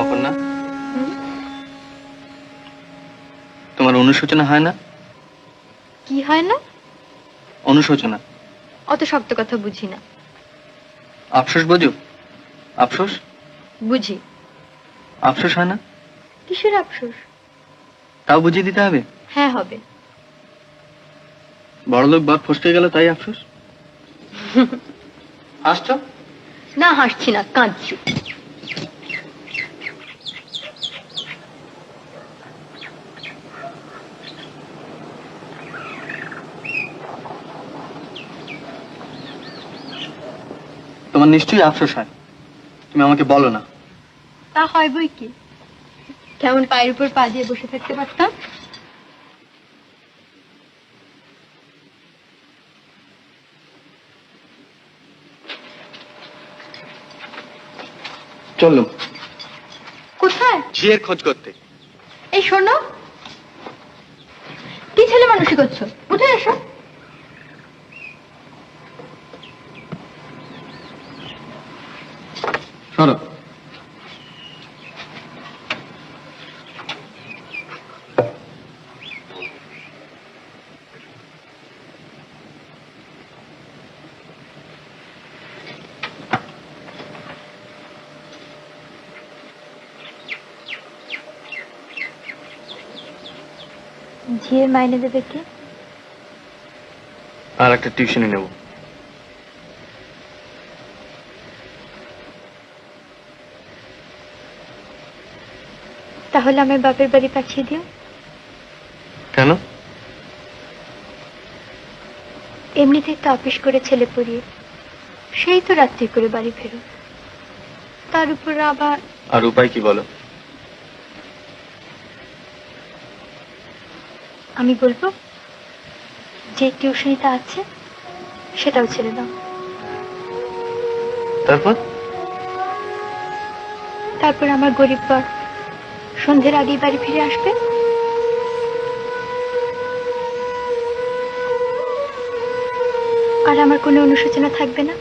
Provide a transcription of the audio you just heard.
অপর্ণা, তোমার অনুশোচনা হয় না? কি হয় না? অনুশোচনা। অত শক্ত কথা বুঝি না। আফসোস বোঝো? আফসোস বুঝি। আফসোস হয় না? কিসের আফসোস? তাও বুঝিয়ে দিতে হবে? হ্যাঁ হবে। বড়লোক বাপ ফসকে গেল তাই আফসোস? হাসছো? না হাসছি না, কাঁদছি। তোমার নিশ্চয়ই আফসোস হয়, তুমি আমাকে বলো না। তা হয় বই কি, কেমন পায়ের উপর পা দিয়ে বসে থাকতে পারতাম। চলো। কোথায়? ঝিয়ের খোঁজ করতে। এই শোনো, কি ছেলে মানুষই করছো, উঠে এসো। সরো। ঝিয়ের মাইনে দেবে কে? আর একটা টিউশনে নেব। তাহলে আমার বাপের বাড়ি পাঠিয়ে দিও। কেন? এমনিতেই তো অফিস করে ছেলে পড়িয়ে সেই তো রাত্রি করে বাড়ি ফেরো, তার উপর আবার। আর উপায় কি বলো? আমি বলবো যে টিউশনিটা আছে সেটাও ছেড়ে দাও। তারপর? তারপর আমার গরিব বর সন্ধ্যের আগেই বাড়ি ফিরে আসবে। আর আমার কোনো অনুশোচনা থাকবে না।